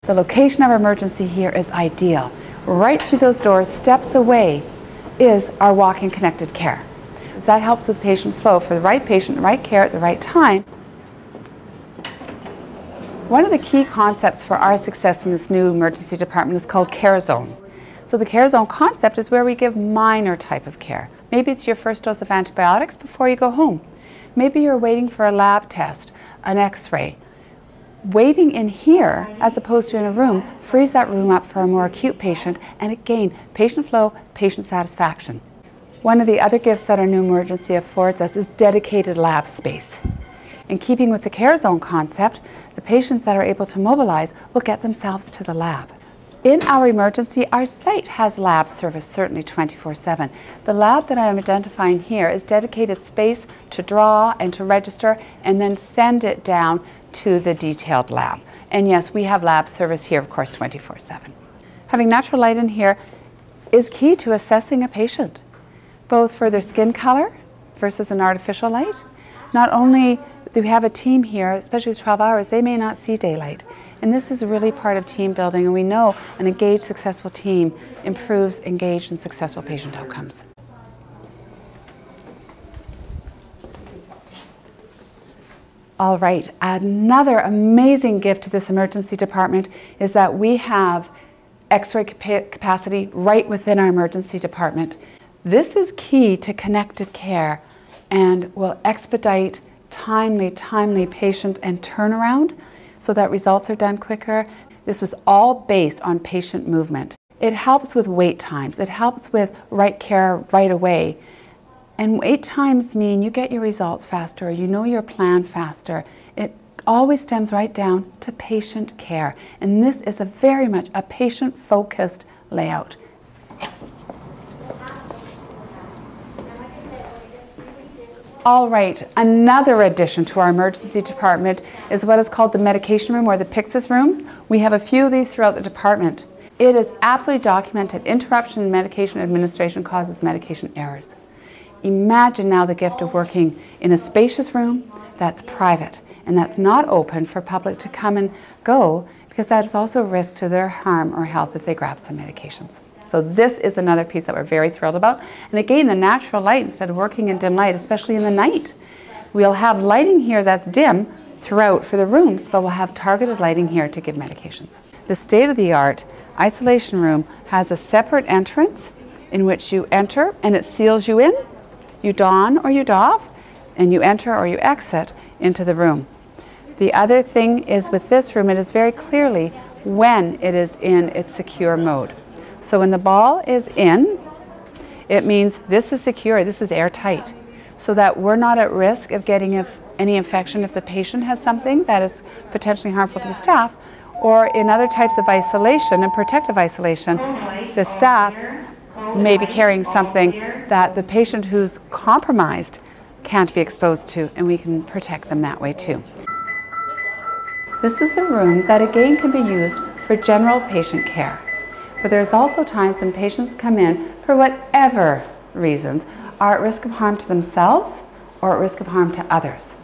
The location of our emergency here is ideal. Right through those doors, steps away, is our walk-in connected care. So that helps with patient flow for the right patient, the right care at the right time. One of the key concepts for our success in this new emergency department is called Care Zone. So the Care Zone concept is where we give minor type of care. Maybe it's your first dose of antibiotics before you go home. Maybe you're waiting for a lab test, an x-ray. Waiting in here, as opposed to in a room, frees that room up for a more acute patient, and again, patient flow, patient satisfaction. One of the other gifts that our new emergency affords us is dedicated lab space. In keeping with the Care Zone concept, the patients that are able to mobilize will get themselves to the lab. In our emergency, our site has lab service, certainly 24/7. The lab that I'm identifying here is dedicated space to draw and to register and then send it down to the detailed lab. And yes, we have lab service here, of course, 24/7. Having natural light in here is key to assessing a patient, both for their skin color versus an artificial light. Not only do we have a team here, especially with 12 hours, they may not see daylight. And this is really part of team building, and we know an engaged, successful team improves engaged and successful patient outcomes. All right, another amazing gift to this emergency department is that we have X-ray capacity right within our emergency department. This is key to connected care and will expedite timely patient and turnaround so that results are done quicker. This was all based on patient movement. It helps with wait times. It helps with right care right away. And wait times mean you get your results faster, you know your plan faster. It always stems right down to patient care. And this is very much a patient-focused layout. All right, another addition to our emergency department is what is called the medication room or the Pyxis room. We have a few of these throughout the department. It is absolutely documented. Interruption in medication administration causes medication errors. Imagine now the gift of working in a spacious room that's private and that's not open for public to come and go, because that is also a risk to their harm or health if they grab some medications. So this is another piece that we're very thrilled about. And again, the natural light, instead of working in dim light, especially in the night. We'll have lighting here that's dim throughout for the rooms, but we'll have targeted lighting here to give medications. The state-of-the-art isolation room has a separate entrance in which you enter and it seals you in. You don or you doff, and you enter or you exit into the room. The other thing is with this room, it is very clearly when it is in its secure mode. So when the ball is in, it means this is secure, this is airtight, so that we're not at risk of getting any infection if the patient has something that is potentially harmful to the staff, or in other types of isolation and protective isolation, the staff may be carrying something that the patient who's compromised can't be exposed to, and we can protect them that way too. This is a room that again can be used for general patient care, but there's also times when patients come in for whatever reasons are at risk of harm to themselves or at risk of harm to others.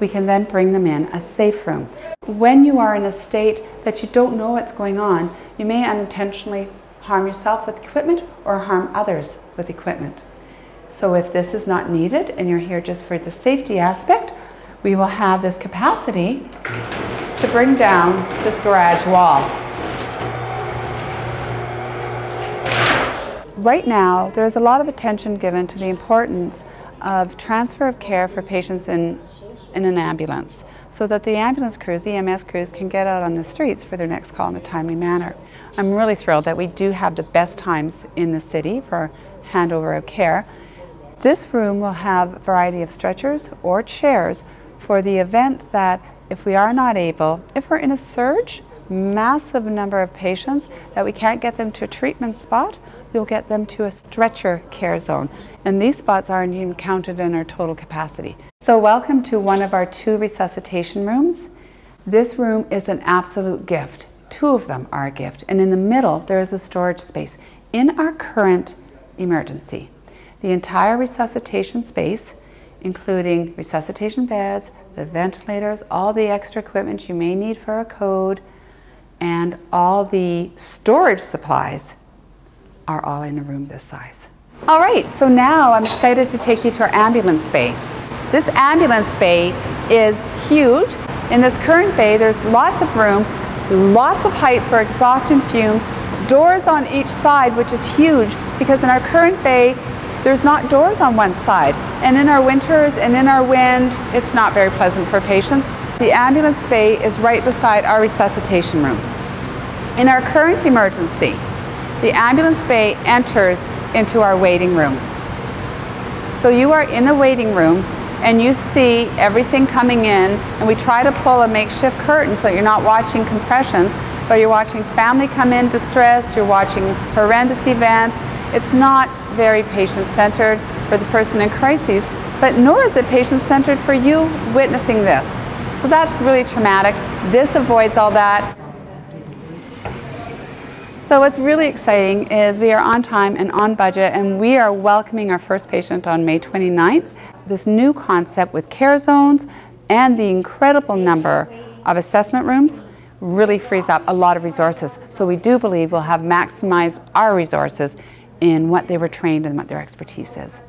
We can then bring them in a safe room. When you are in a state that you don't know what's going on, you may unintentionally harm yourself with equipment or harm others with equipment. So if this is not needed and you're here just for the safety aspect, we will have this capacity to bring down this garage wall. Right now, there's a lot of attention given to the importance of transfer of care for patients in an ambulance, so that the ambulance crews, the EMS crews, can get out on the streets for their next call in a timely manner. I'm really thrilled that we do have the best times in the city for handover of care. This room will have a variety of stretchers or chairs for the event that if we are not able, if we're in a surge, massive number of patients, that we can't get them to a treatment spot, we'll get them to a stretcher care zone. And these spots aren't even counted in our total capacity. So welcome to one of our 2 resuscitation rooms. This room is an absolute gift. 2 of them are a gift. And in the middle, there is a storage space. In our current emergency, the entire resuscitation space, including resuscitation beds, the ventilators, all the extra equipment you may need for a code, and all the storage supplies are all in a room this size. All right, so now I'm excited to take you to our ambulance bay. This ambulance bay is huge. In this current bay, there's lots of room, lots of height for exhaustion fumes, doors on each side, which is huge because in our current bay, there's not doors on one side. And in our winters and in our wind, it's not very pleasant for patients. The ambulance bay is right beside our resuscitation rooms. In our current emergency, the ambulance bay enters into our waiting room. So you are in the waiting room and you see everything coming in, and we try to pull a makeshift curtain so you're not watching compressions, but you're watching family come in distressed, you're watching horrendous events. It's not very patient-centered for the person in crises, but nor is it patient-centered for you witnessing this. So that's really traumatic. This avoids all that. So what's really exciting is we are on time and on budget, and we are welcoming our first patient on May 29th. This new concept with care zones and the incredible number of assessment rooms really frees up a lot of resources. So we do believe we'll have maximized our resources in what they were trained and what their expertise is.